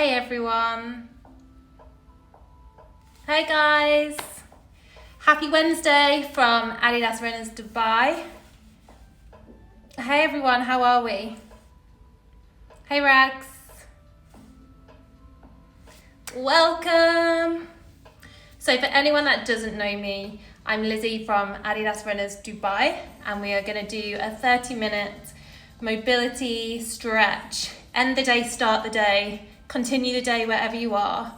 Hey everyone. Hey guys. Happy Wednesday from ADIDAS Runners Dubai. Hey everyone, how are we? Hey Rags. Welcome. So for anyone that doesn't know me, I'm Lizzie from ADIDAS Runners Dubai, and we are going to do a 30-minute mobility stretch. End the day, start the day, continue the day wherever you are,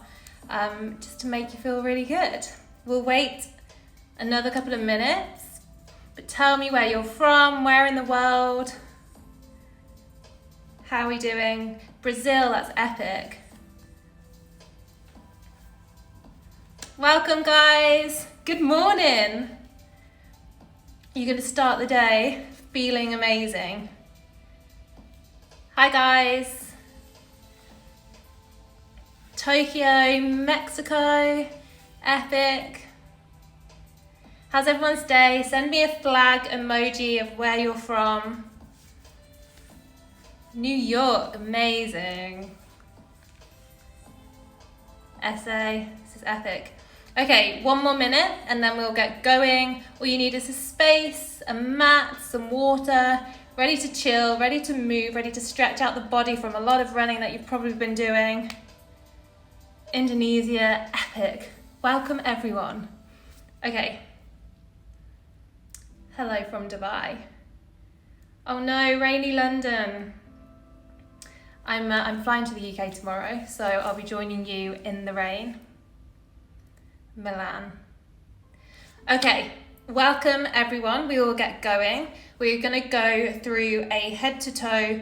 just to make you feel really good. We'll wait another couple of minutes, but tell me where you're from, where in the world. How are we doing? Brazil, that's epic. Welcome guys, good morning. You're going to start the day feeling amazing. Hi guys. Tokyo, Mexico, epic. How's everyone's day? Send me a flag emoji of where you're from. New York, amazing. SA, this is epic. Okay, 1 more minute and then we'll get going. All you need is a space, a mat, some water, ready to chill, ready to move, ready to stretch out the body from a lot of running that you've probably been doing. Indonesia, epic. Welcome everyone. Okay. Hello from Dubai. Oh no, rainy London. I'm flying to the UK tomorrow, so I'll be joining you in the rain. Milan. Okay, welcome everyone. We will get going. We're going to go through a head to toe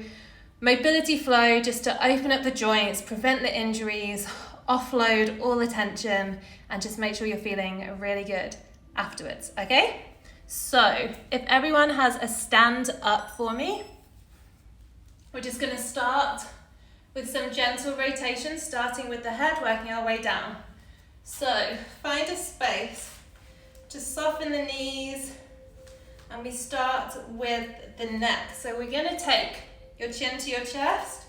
mobility flow just to open up the joints, prevent the injuries, offload all the tension, and just make sure you're feeling really good afterwards, okay? So if everyone has a stand up for me, we're just going to start with some gentle rotation, starting with the head, working our way down. So find a space, just soften the knees, and we start with the neck. So we're going to take your chin to your chest,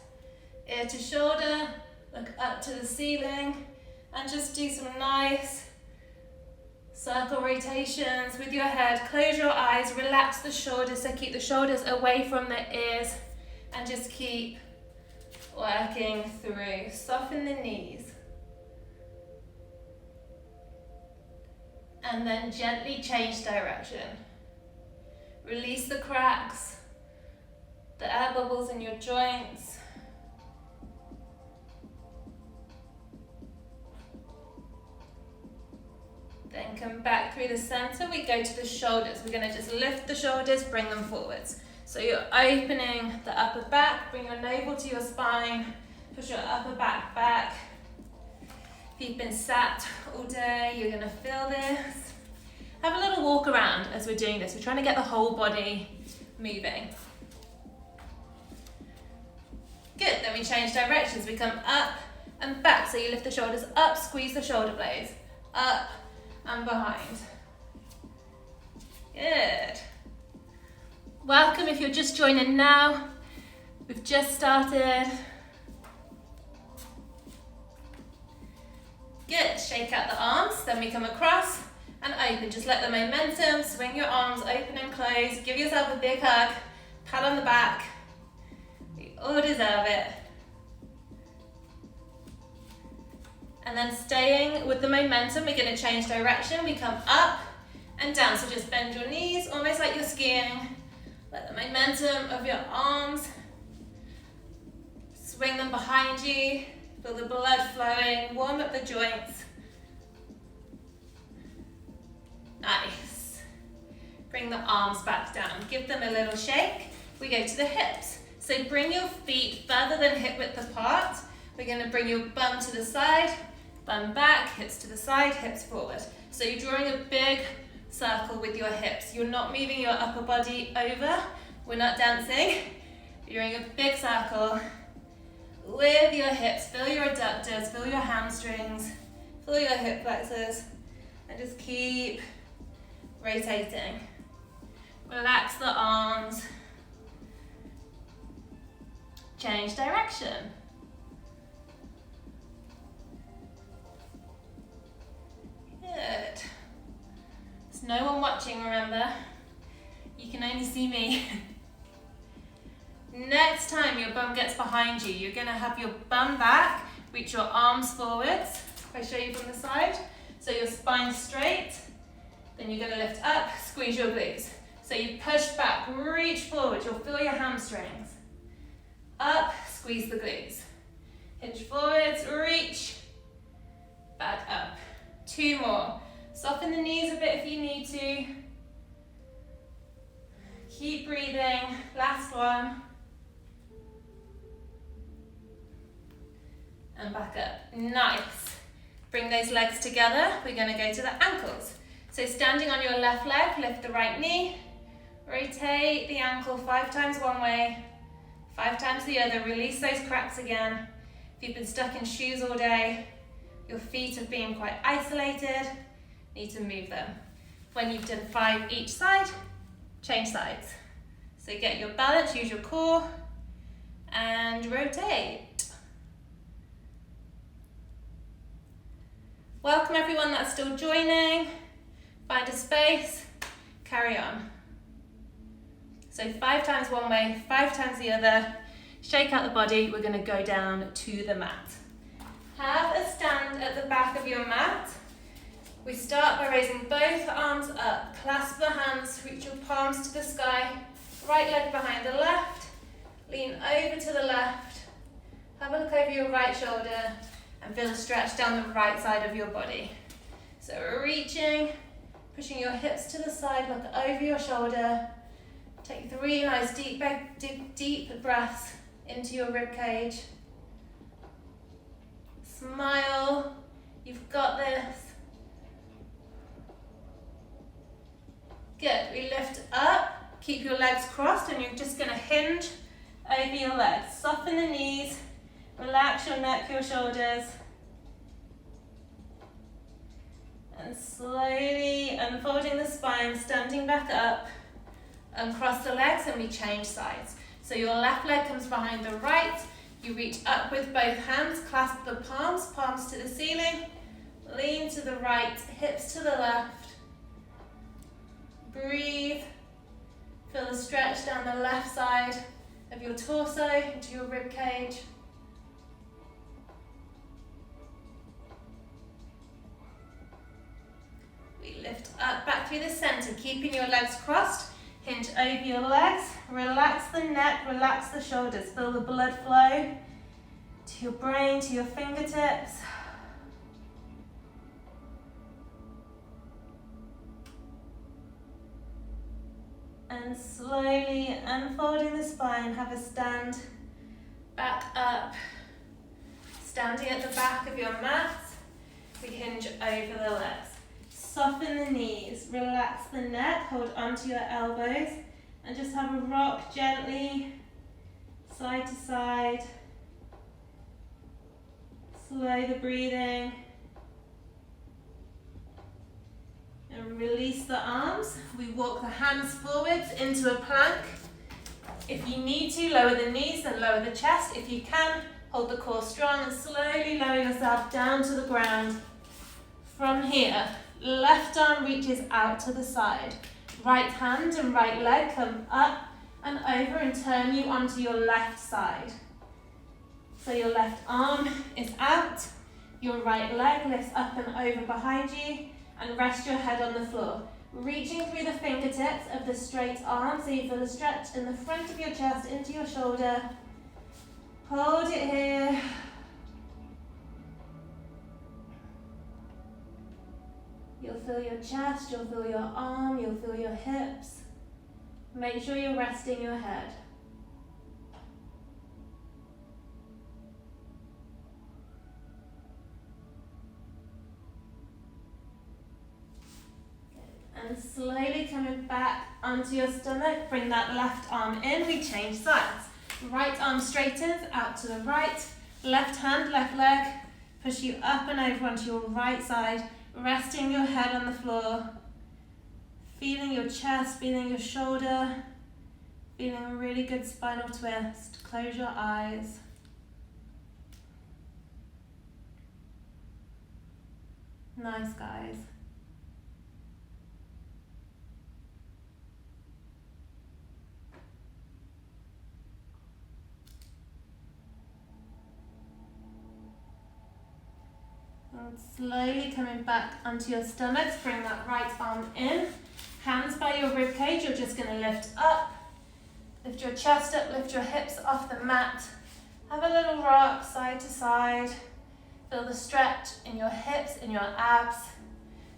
ear to shoulder, look up to the ceiling, and just do some nice circle rotations with your head. Close your eyes, relax the shoulders, so keep the shoulders away from the ears, and just keep working through. Soften the knees. And then gently change direction. Release the cracks, the air bubbles in your joints. Then come back through the center. We go to the shoulders. We're going to just lift the shoulders, bring them forwards. So you're opening the upper back, bring your navel to your spine, push your upper back back. If you've been sat all day, you're going to feel this. Have a little walk around as we're doing this. We're trying to get the whole body moving. Good, then we change directions. We come up and back. So you lift the shoulders up, squeeze the shoulder blades, up and behind. Good. Welcome if you're just joining now. We've just started. Good, shake out the arms, then we come across and open. Just let the momentum, swing your arms open and close. Give yourself a big hug, pat on the back. We all deserve it. And then staying with the momentum, we're going to change direction. We come up and down, so just bend your knees, almost like you're skiing. Let the momentum of your arms swing them behind you. Feel the blood flowing, warm up the joints. Nice. Bring the arms back down. Give them a little shake. We go to the hips. So bring your feet further than hip width apart. We're going to bring your bum to the side, bum back, hips to the side, hips forward. So you're drawing a big circle with your hips. You're not moving your upper body over. We're not dancing. You're doing a big circle with your hips. Feel your adductors, feel your hamstrings, feel your hip flexors, and just keep rotating. Relax the arms. Change direction. no one watching, remember. You can only see me. Next time your bum gets behind you, you're going to have your bum back, reach your arms forwards. If I show you from the side, so your spine's straight, then you're going to lift up, squeeze your glutes. So you push back, reach forward, you'll feel your hamstrings. Up, squeeze the glutes. Hinge forwards, reach, back up. 2 more. Soften the knees a bit if you need to. Keep breathing, last one. And back up, nice. Bring those legs together, we're gonna go to the ankles. So standing on your left leg, lift the right knee, rotate the ankle 5 times one way, 5 times the other, release those cracks again. If you've been stuck in shoes all day, your feet have been quite isolated, need to move them. When you've done 5 each side, change sides. So get your balance, use your core, and rotate. Welcome everyone that's still joining. Find a space, carry on. So 5 times one way, 5 times the other. Shake out the body, we're gonna go down to the mat. Have a stand at the back of your mat. We start by raising both arms up, clasp the hands, reach your palms to the sky, right leg behind the left, lean over to the left, have a look over your right shoulder, and feel a stretch down the right side of your body. So we're reaching, pushing your hips to the side, look over your shoulder. Take 3 nice deep breaths into your rib cage. Smile, you've got this. Good, we lift up, keep your legs crossed, and you're just gonna hinge over your legs. Soften the knees. Relax your neck, your shoulders. And slowly unfolding the spine, standing back up. Uncross the legs and we change sides. So your left leg comes behind the right. You reach up with both hands, clasp the palms, palms to the ceiling. Lean to the right, hips to the left. Breathe. Feel the stretch down the left side of your torso into your rib cage. Lift up, back through the center, keeping your legs crossed. Hinge over your legs. Relax the neck, relax the shoulders. Feel the blood flow to your brain, to your fingertips. And slowly unfolding the spine, have a stand back up. Standing at the back of your mat, we hinge over the legs. Soften the knees, relax the neck, hold onto your elbows, and just have a rock gently, side to side. Slow the breathing. And release the arms. We walk the hands forwards into a plank. If you need to, lower the knees and lower the chest. If you can, hold the core strong and slowly lower yourself down to the ground. From here, left arm reaches out to the side. Right hand and right leg come up and over and turn you onto your left side. So your left arm is out, your right leg lifts up and over behind you, and rest your head on the floor. Reaching through the fingertips of the straight arm so you feel a stretch in the front of your chest into your shoulder. Hold it here. You'll feel your chest, you'll feel your arm, you'll feel your hips. Make sure you're resting your head. And slowly coming back onto your stomach, bring that left arm in, we change sides. Right arm straightens out to the right, left hand, left leg, push you up and over onto your right side, resting your head on the floor, feeling your chest, feeling your shoulder, feeling a really good spinal twist. Close your eyes. Nice, guys. And slowly coming back onto your stomachs, bring that right arm in. Hands by your rib cage, you're just going to lift up. Lift your chest up, lift your hips off the mat. Have a little rock side to side. Feel the stretch in your hips, in your abs.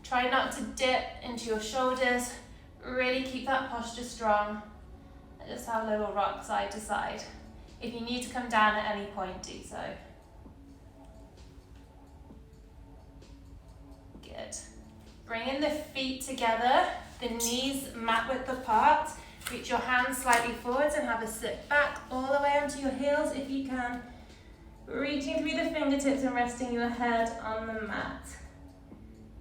Try not to dip into your shoulders. Really keep that posture strong. And just have a little rock side to side. If you need to come down at any point, do so. Good. Bringing the feet together, the knees mat width apart. Reach your hands slightly forwards and have a sit back all the way onto your heels if you can. Reaching through the fingertips and resting your head on the mat.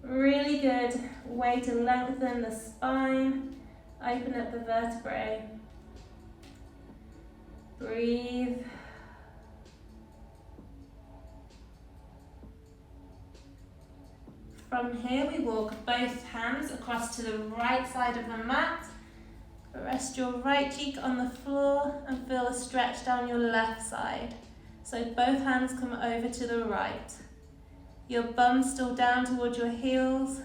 Really good way to lengthen the spine, open up the vertebrae. Breathe. From here we walk both hands across to the right side of the mat. Rest your right cheek on the floor and feel a stretch down your left side. So both hands come over to the right. Your bum still down towards your heels.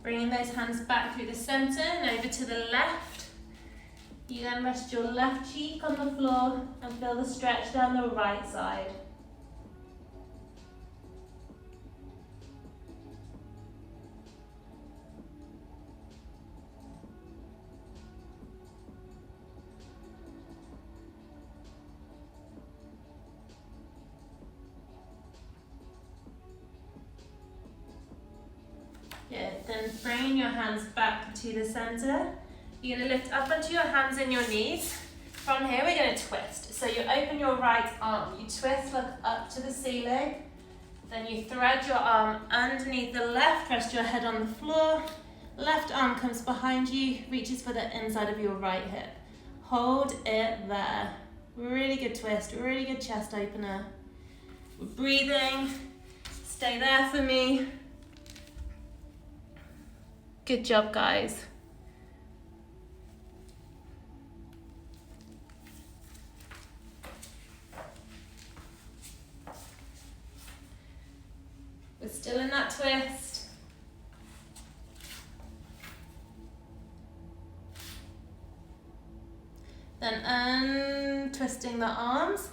Bringing those hands back through the center and over to the left. You then rest your left cheek on the floor and feel the stretch down the right side. Good, then bringing your hands back to the center. You're going to lift up onto your hands and your knees. From here, we're going to twist. So you open your right arm, you twist, look up to the ceiling. Then you thread your arm underneath the left, rest your head on the floor. Left arm comes behind you, reaches for the inside of your right hip. Hold it there. Really good twist, really good chest opener. We're breathing. Stay there for me. Good job, guys. We're still in that twist. Then untwisting the arms.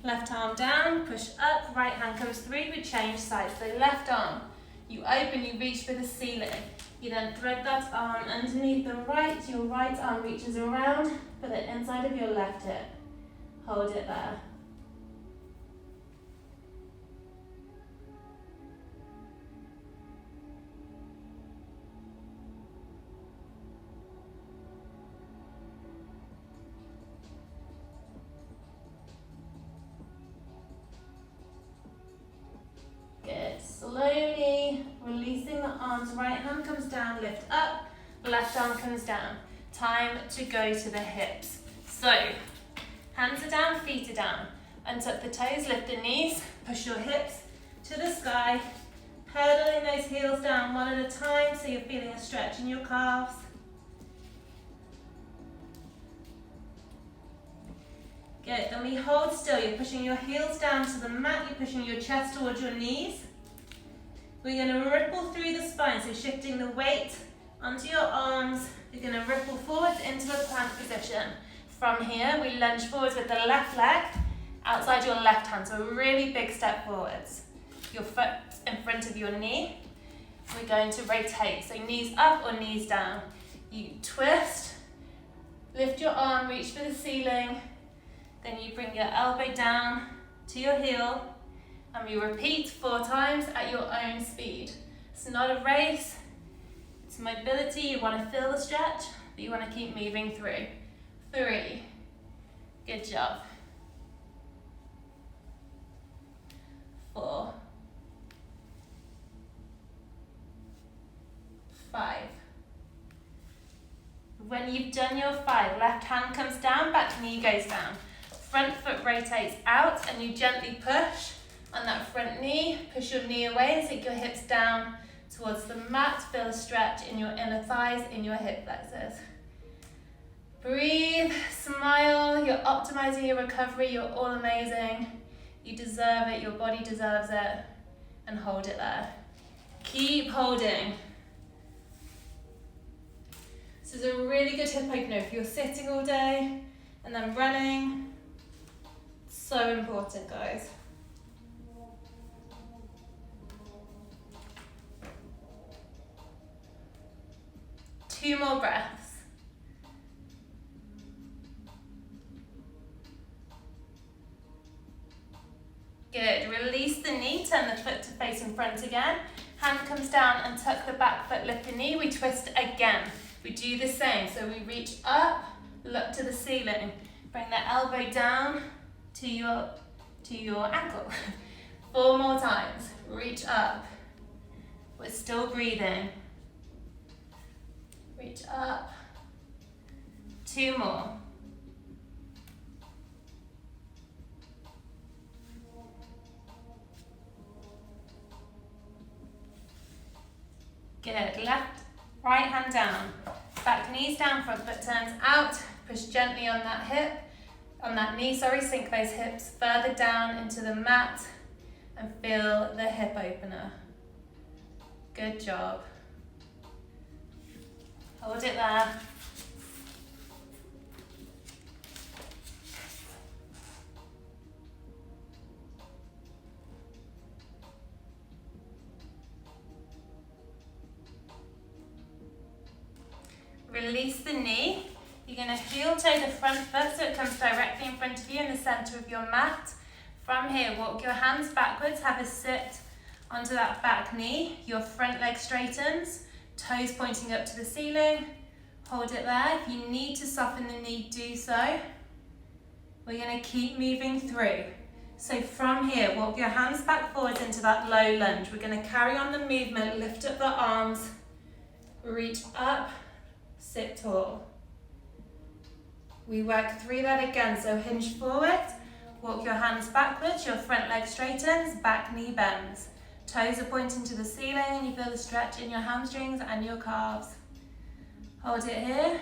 Left arm down, push up, right hand comes through, we change sides. So left arm, you open, you reach for the ceiling. You then thread that arm underneath the right, your right arm reaches around for the inside of your left hip. Hold it there. Slowly releasing the arms, right hand comes down, lift up, left arm comes down. Time to go to the hips. So, hands are down, feet are down. Untuck the toes, lift the knees, push your hips to the sky, pedaling those heels down one at a time so you're feeling a stretch in your calves. Good, then we hold still. You're pushing your heels down to the mat, you're pushing your chest towards your knees. We're going to ripple through the spine, so shifting the weight onto your arms. You're going to ripple forwards into a plank position. From here, we lunge forwards with the left leg outside your left hand, so a really big step forwards. Your foot in front of your knee. We're going to rotate, so knees up or knees down. You twist, lift your arm, reach for the ceiling, then you bring your elbow down to your heel, and we repeat 4 times at your own speed. It's not a race, it's mobility. You want to feel the stretch, but you want to keep moving through. 3, good job. 4, 5. When you've done your 5, left hand comes down, back knee goes down. Front foot rotates out and you gently push on that front knee. Push your knee away, take your hips down towards the mat. Feel a stretch in your inner thighs, in your hip flexors. Breathe, smile, you're optimizing your recovery, you're all amazing. You deserve it, your body deserves it, and hold it there. Keep holding. This is a really good hip opener if you're sitting all day and then running. So important, guys. Two more breaths. Good, release the knee, turn the foot to face in front again. Hand comes down and tuck the back foot, lift the knee, we twist again. We do the same, so we reach up, look to the ceiling. Bring the elbow down to your ankle. 4 more times, reach up. We're still breathing. Reach up. 2 more. Good, right hand down, back knees down, front foot turns out, push gently on that hip, on that knee, sink those hips further down into the mat and feel the hip opener. Good job. Hold it there. Release the knee. You're going to heel toe the front foot so it comes directly in front of you in the center of your mat. From here, walk your hands backwards, have a sit onto that back knee. Your front leg straightens, toes pointing up to the ceiling. Hold it there. If you need to soften the knee, do so. We're going to keep moving through. So from here, walk your hands back forwards into that low lunge. We're going to carry on the movement, lift up the arms, reach up, sit tall. We work through that again, so hinge forward, walk your hands backwards, your front leg straightens, back knee bends. Toes are pointing to the ceiling and you feel a stretch in your hamstrings and your calves. Hold it here.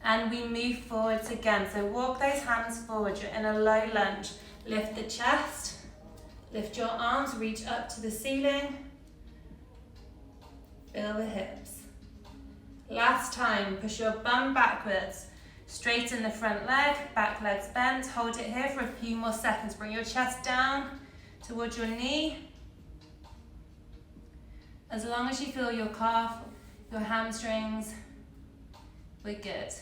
And we move forwards again, so walk those hands forward, you're in a low lunge. Lift the chest, lift your arms, reach up to the ceiling. Feel the hips. Last time, push your bum backwards, straighten the front leg, back leg's bent, hold it here for a few more seconds. Bring your chest down towards your knee. As long as you feel your calf, your hamstrings, we're good.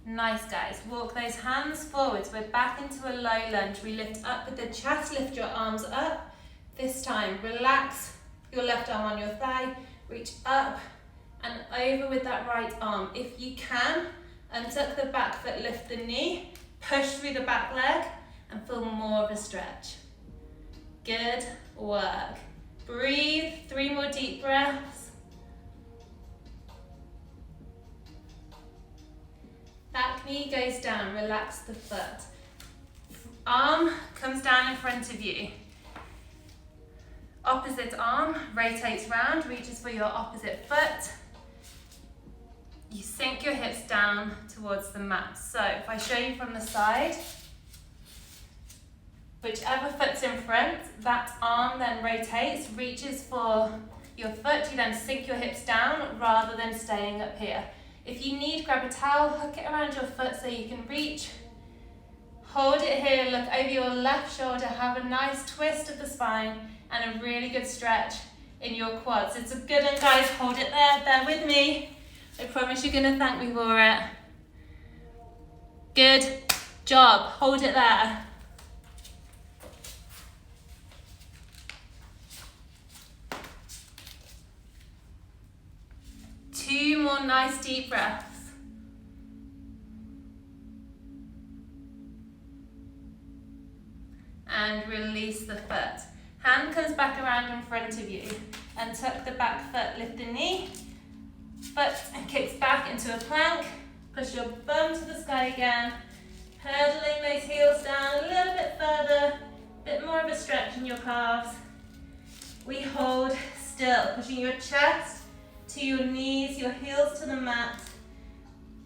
Nice, guys. Walk those hands forwards. We're back into a low lunge. We lift up with the chest, lift your arms up. This time, relax your left arm on your thigh, reach up and over with that right arm. If you can, untuck the back foot, lift the knee, push through the back leg and feel more of a stretch. Good work. Breathe, 3 more deep breaths. Back knee goes down, relax the foot. Arm comes down in front of you. Opposite arm rotates round, reaches for your opposite foot. You sink your hips down towards the mat. So if I show you from the side, whichever foot's in front, that arm then rotates, reaches for your foot. You then sink your hips down rather than staying up here. If you need, grab a towel, hook it around your foot so you can reach. Hold it here, look over your left shoulder, have a nice twist of the spine and a really good stretch in your quads. It's a good one, guys, hold it there, bear with me. I promise you're gonna thank me for it. Good job, hold it there. Two more nice deep breaths. And release the foot. Hand comes back around in front of you and tuck the back foot, lift the knee, foot and kicks back into a plank, push your bum to the sky again, Hurdling those heels down a little bit further, a bit more of a stretch in your calves. We hold still, pushing your chest to your knees, your heels to the mat.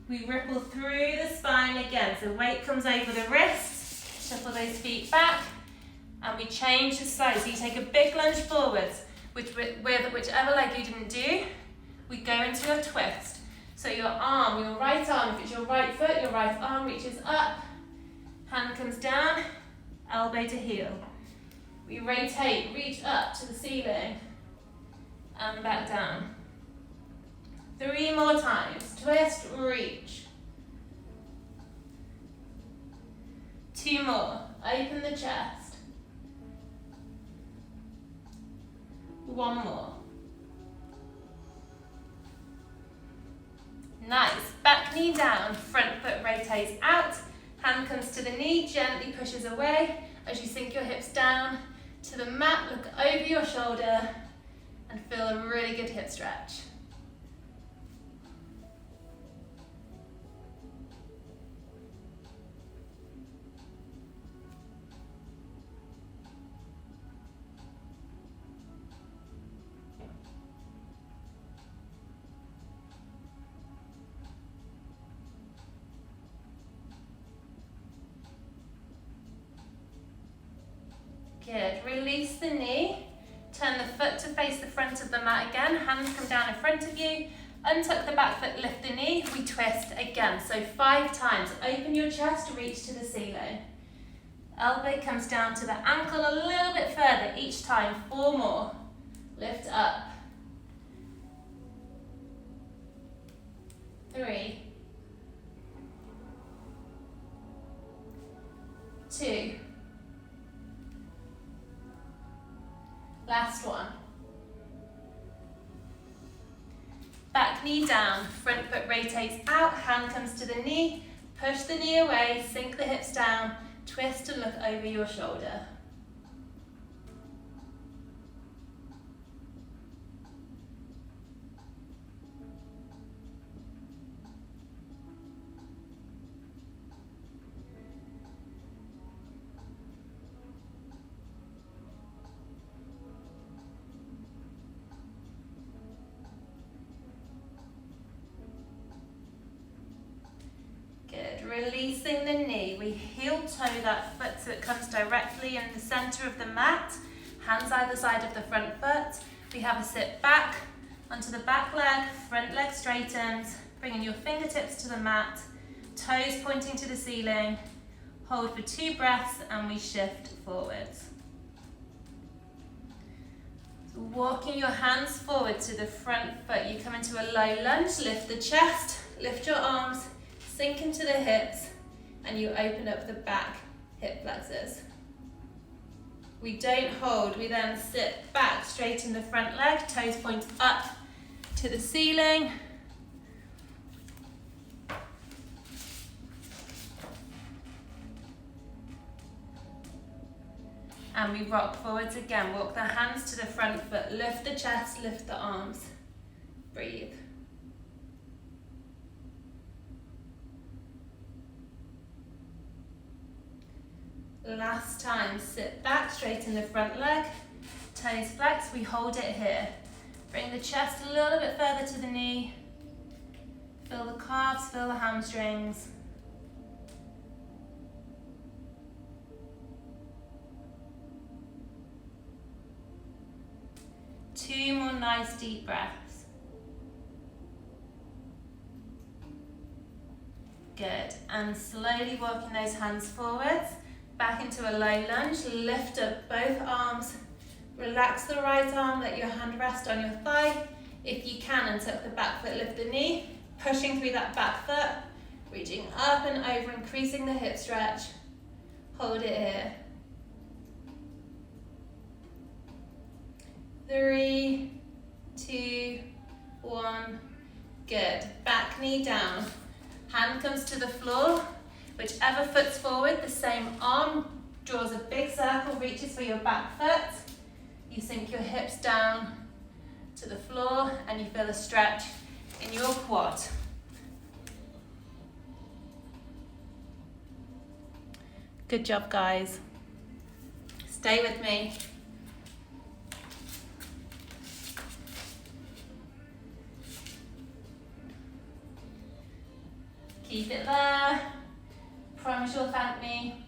We ripple through the spine again, so weight comes over the wrists, shuffle those feet back, and we change the side. So you take a big lunge forwards, with whichever leg you didn't do, we go into a twist. So your arm, your right arm, if it's your right foot, your right arm reaches up, hand comes down, elbow to heel. We rotate, reach up to the ceiling, and back down. 3 more times, twist, reach. 2 more, open the chest. 1 more. Nice, back knee down, front foot rotates out, hand comes to the knee, gently pushes away. As you sink your hips down to the mat, look over your shoulder and feel a really good hip stretch. Good, release the knee, turn the foot to face the front of the mat again, hands come down in front of you, untuck the back foot, lift the knee, we twist again. So 5 times, open your chest, reach to the ceiling. Elbow comes down to the ankle a little bit further each time, 4 more. Lift up. 3. 2. Last one. Back knee down, front foot rotates out, hand comes to the knee, push the knee away, sink the hips down, twist and look over your shoulder. Releasing the knee, we heel toe that foot so it comes directly in the center of the mat, hands either side of the front foot. We have a sit back onto the back leg, front leg straightens, bringing your fingertips to the mat, toes pointing to the ceiling, hold for 2 breaths and we shift forwards. So walking your hands forward to the front foot, you come into a low lunge, lift the chest, lift your arms, sink into the hips, and you open up the back hip flexors. We don't hold, we then sit back, straighten the front leg, toes point up to the ceiling. And we rock forwards again, walk the hands to the front foot, lift the chest, lift the arms, breathe. Last time, sit back, straighten the front leg, toes flex, we hold it here. Bring the chest a little bit further to the knee. Feel the calves, feel the hamstrings. Two more nice deep breaths. Good, and slowly walking those hands forwards. Back into a low lunge, lift up both arms, relax the right arm, let your hand rest on your thigh. If you can, untuck the back foot, lift the knee, pushing through that back foot, reaching up and over, increasing the hip stretch. Hold it here. 3, 2, 1, good. Back knee down, hand comes to the floor. Whichever foot's forward, the same arm draws a big circle, reaches for your back foot. You sink your hips down to the floor and you feel a stretch in your quad. Good job, guys. Stay with me. Keep it there. Promise you'll thank me.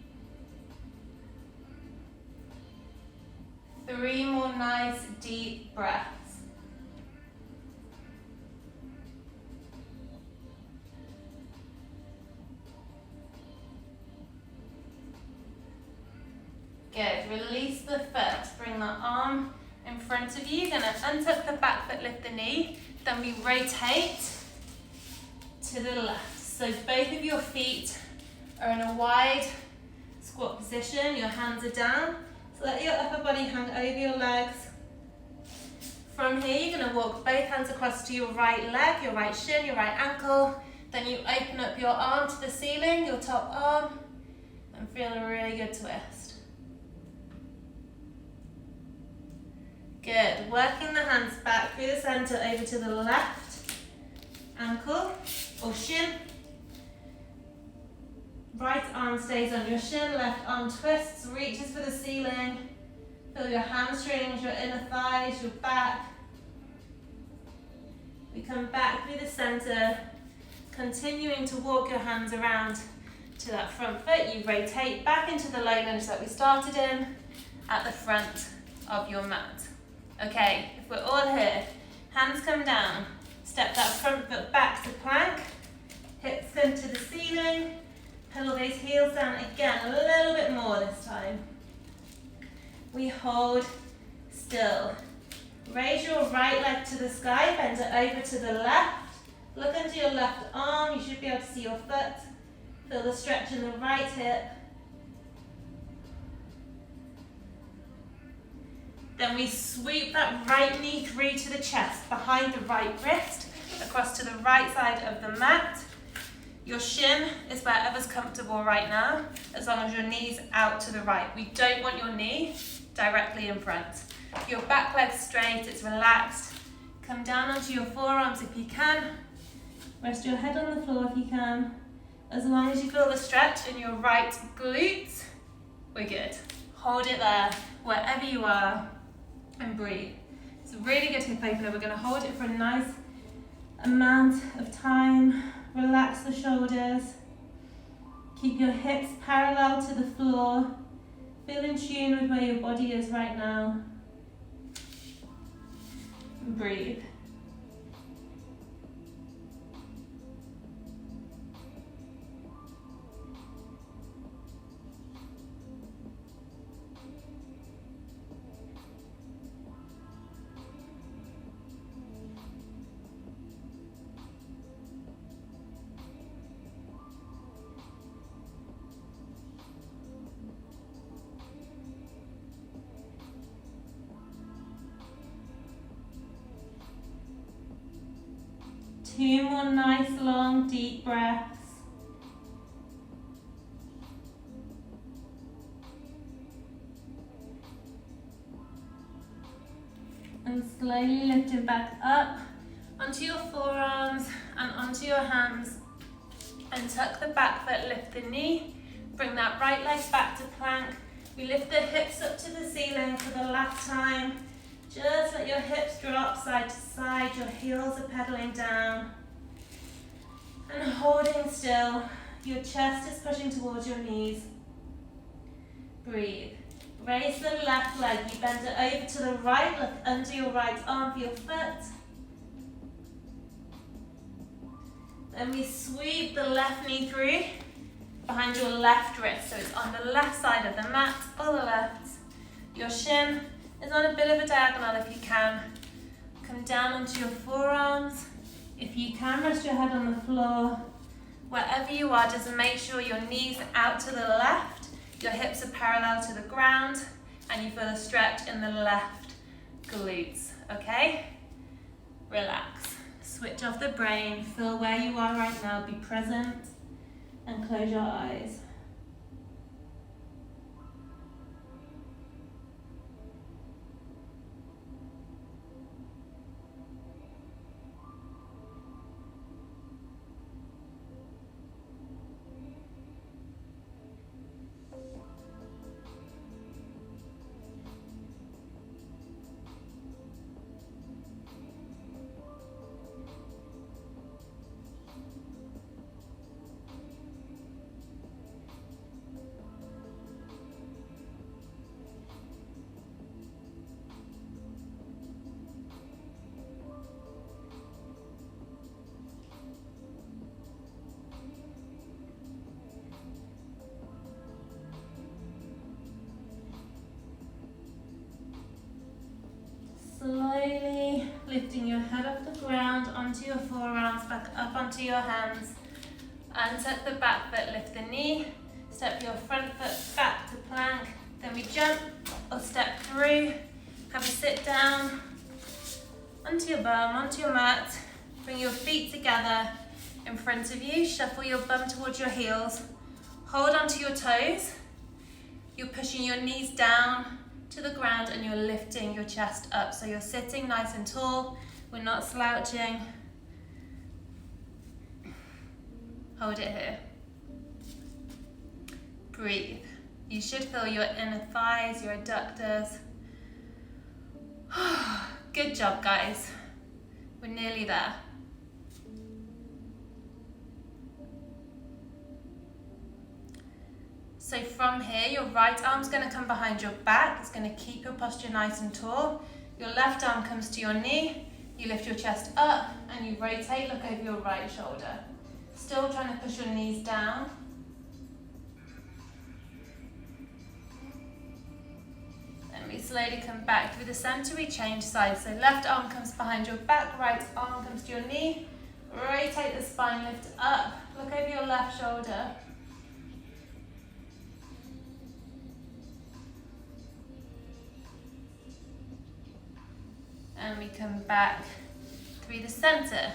3 more nice deep breaths. Good. Release the foot. Bring the arm in front of you. You're going to untuck the back foot, lift the knee. Then we rotate to the left. So both of your feet are in a wide squat position. Your hands are down. So let your upper body hang over your legs. From here, you're going to walk both hands across to your right leg, your right shin, your right ankle. Then you open up your arm to the ceiling, your top arm, and feel a really good twist. Good. Working the hands back through the center over to the left ankle or shin. Right arm stays on your shin, left arm twists, reaches for the ceiling. Feel your hamstrings, your inner thighs, your back. We come back through the center, continuing to walk your hands around to that front foot. You rotate back into the low lunge that we started in at the front of your mat. Okay, if we're all here, hands come down, step that front foot back to plank, hips come to the ceiling, pedal those heels down again, a little bit more this time. We hold still. Raise your right leg to the sky, bend it over to the left. Look under your left arm, you should be able to see your foot. Feel the stretch in the right hip. Then we sweep that right knee through to the chest, behind the right wrist, across to the right side of the mat. Your shin is wherever's comfortable right now, as long as your knee's out to the right. We don't want your knee directly in front. Your back leg's straight, it's relaxed. Come down onto your forearms if you can. Rest your head on the floor if you can. As long as you feel the stretch in your right glutes, we're good. Hold it there, wherever you are, and breathe. It's a really good hip opener. We're going to hold it for a nice amount of time. Relax the shoulders. Keep your hips parallel to the floor. Feel in tune with where your body is right now. And breathe. Two more nice long deep breaths. And slowly lifting back up onto your forearms and onto your hands. And tuck the back foot, lift the knee. Bring that right leg back to plank. We lift the hips up to the ceiling for the last time. Just let your hips drop side to side, your heels are pedaling down. And holding still, your chest is pushing towards your knees. Breathe. Raise the left leg, you bend it over to the right, look under your right arm for your foot. Then we sweep the left knee through behind your left wrist, so it's on the left side of the mat, or the left. Your shin is on a bit of a diagonal if you can. Come down onto your forearms. If you can, rest your head on the floor. Wherever you are, just make sure your knees out to the left, your hips are parallel to the ground, and you feel a stretch in the left glutes, okay? Relax. Switch off the brain, feel where you are right now, be present, and close your eyes. onto your forearms, back up onto your hands. Untuck the back foot, lift the knee. Step your front foot back to plank. Then we jump or step through. Have a sit down. Onto your bum, onto your mat. Bring your feet together in front of you. Shuffle your bum towards your heels. Hold onto your toes. You're pushing your knees down to the ground and you're lifting your chest up. So you're sitting nice and tall. We're not slouching. Hold it here. Breathe. You should feel your inner thighs, your adductors. Good job, guys. We're nearly there. So from here, your right arm's going to come behind your back. It's going to keep your posture nice and tall. Your left arm comes to your knee. You lift your chest up and you rotate, look over your right shoulder. Still trying to push your knees down. Then we slowly come back through the center, we change sides. So left arm comes behind your back, right arm comes to your knee. Rotate the spine, lift up, look over your left shoulder. And we come back through the center.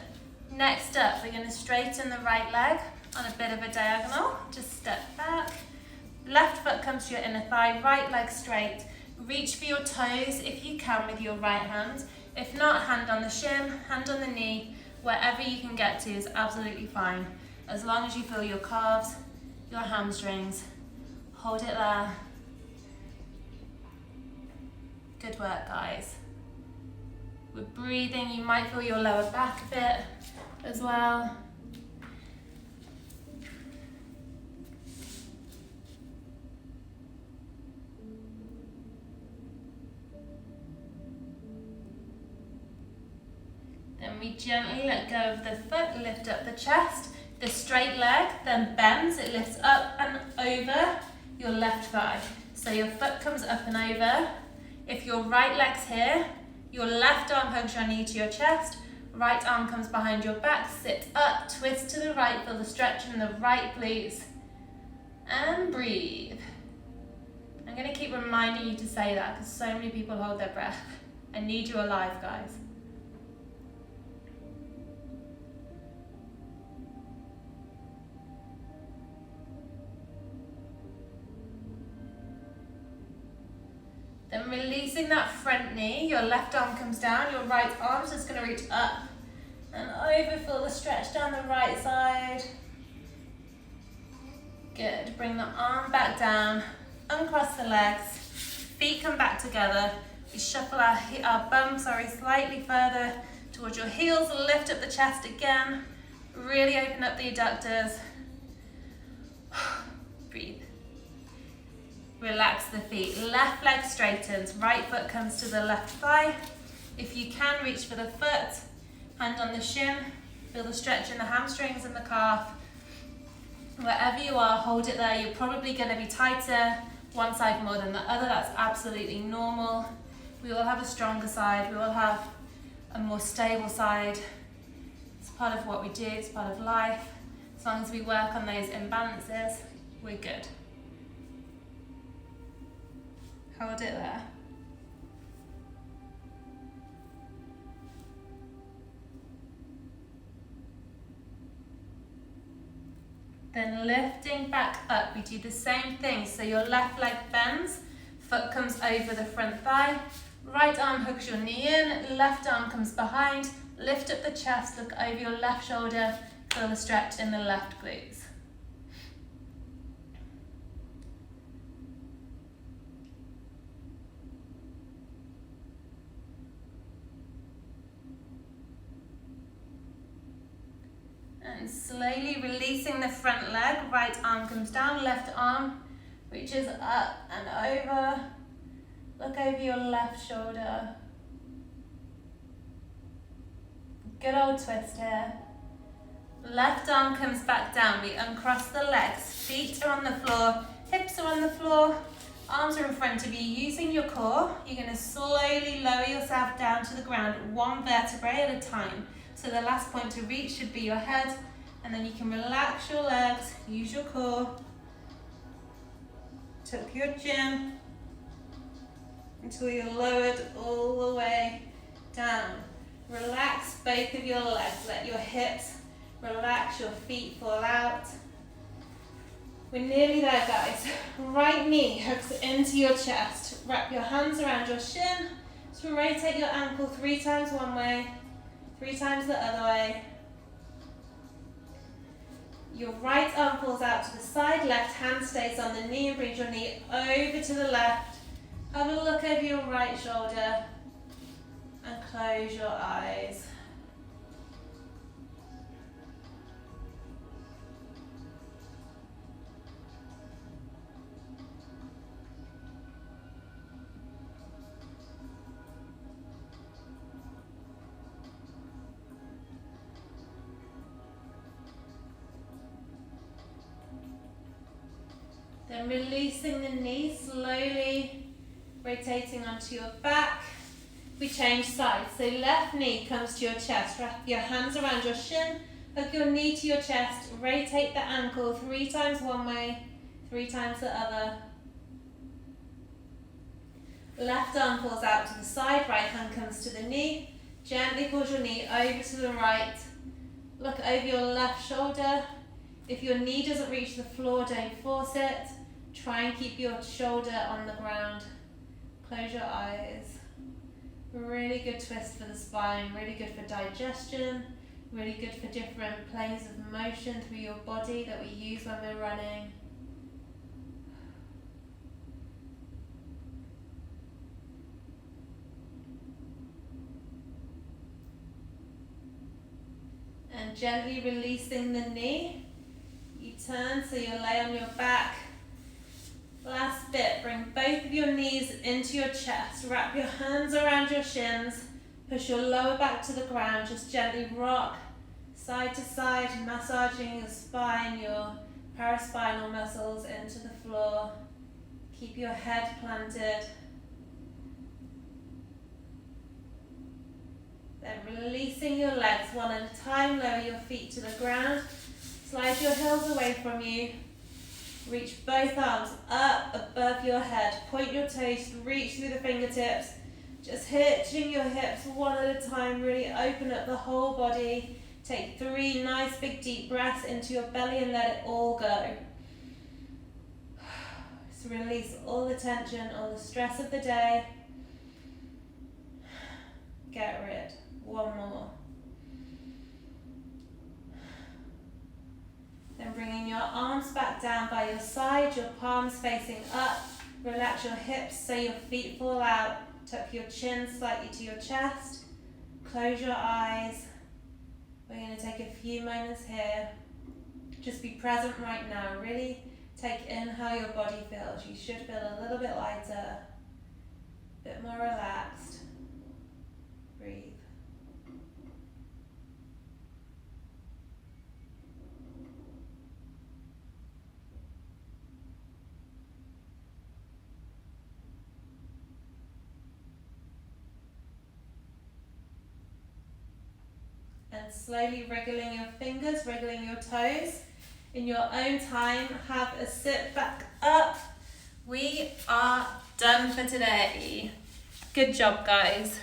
Next up, we're going to straighten the right leg on a bit of a diagonal. Just step back. Left foot comes to your inner thigh, right leg straight. Reach for your toes if you can with your right hand. If not, hand on the shin, hand on the knee. Wherever you can get to is absolutely fine. As long as you feel your calves, your hamstrings. Hold it there. Good work, guys. We're breathing. You might feel your lower back a bit as well. Then we gently let go of the foot, lift up the chest. The straight leg then bends, it lifts up and over your left thigh. So your foot comes up and over. If your right leg's here, your left arm hugs your knee to your chest, right arm comes behind your back, sit up, twist to the right, feel the stretch in the right glutes, and breathe. I'm going to keep reminding you to say that because so many people hold their breath. I need you alive, guys. Then releasing that front knee, your left arm comes down, your right arm's just going to reach up and over, feel the stretch down the right side. Good, bring the arm back down, uncross the legs, feet come back together. We shuffle our bum slightly further towards your heels, lift up the chest again, really open up the adductors. Breathe. Relax the feet. Left leg straightens, right foot comes to the left thigh. If you can, reach for the foot, hand on the shin, feel the stretch in the hamstrings and the calf. Wherever you are, hold it there. You're probably going to be tighter one side more than the other. That's absolutely normal. We all have a stronger side. We all have a more stable side. It's part of what we do. It's part of life. As long as we work on those imbalances, we're good. Hold it there. Then lifting back up, we do the same thing. So your left leg bends, foot comes over the front thigh, right arm hooks your knee in, left arm comes behind, lift up the chest, look over your left shoulder, feel the stretch in the left glutes. And slowly releasing the front leg, right arm comes down, left arm reaches up and over. Look over your left shoulder. Good old twist here. Left arm comes back down, we uncross the legs, feet are on the floor, hips are on the floor, arms are in front of you. Using your core, you're going to slowly lower yourself down to the ground, one vertebrae at a time. So the last point to reach should be your head, and then you can relax your legs, use your core, tuck your chin until you're lowered all the way down. Relax both of your legs, let your hips relax, your feet fall out. We're nearly there, guys. Right knee hooks into your chest. Wrap your hands around your shin. Just rotate your ankle 3 times one way, 3 times the other way. Your right arm falls out to the side, left hand stays on the knee and brings your knee over to the left. Have a look over your right shoulder and close your eyes. Then releasing the knee, slowly rotating onto your back. We change sides. So left knee comes to your chest. Wrap your hands around your shin. Hook your knee to your chest. Rotate the ankle 3 times one way, 3 times the other. Left arm falls out to the side. Right hand comes to the knee. Gently pulls your knee over to the right. Look over your left shoulder. If your knee doesn't reach the floor, don't force it. Try and keep your shoulder on the ground. Close your eyes. Really good twist for the spine, really good for digestion, really good for different planes of motion through your body that we use when we're running. And gently releasing the knee. You turn so you lay on your back. Last bit, bring both of your knees into your chest. Wrap your hands around your shins. Push your lower back to the ground. Just gently rock side to side, massaging your spine, your paraspinal muscles into the floor. Keep your head planted. Then releasing your legs one at a time. Lower your feet to the ground. Slide your heels away from you. Reach both arms up above your head. Point your toes, reach through the fingertips. Just hitching your hips one at a time. Really open up the whole body. Take 3 nice big deep breaths into your belly and let it all go. Just release all the tension, all the stress of the day. Get rid. One more. Then bringing your arms back down by your side, your palms facing up. Relax your hips so your feet fall out. Tuck your chin slightly to your chest. Close your eyes. We're going to take a few moments here. Just be present right now. Really take in how your body feels. You should feel a little bit lighter, a bit more relaxed. Breathe. And slowly wriggling your fingers, wriggling your toes. In your own time, have a sit back up. We are done for today. Good job, guys.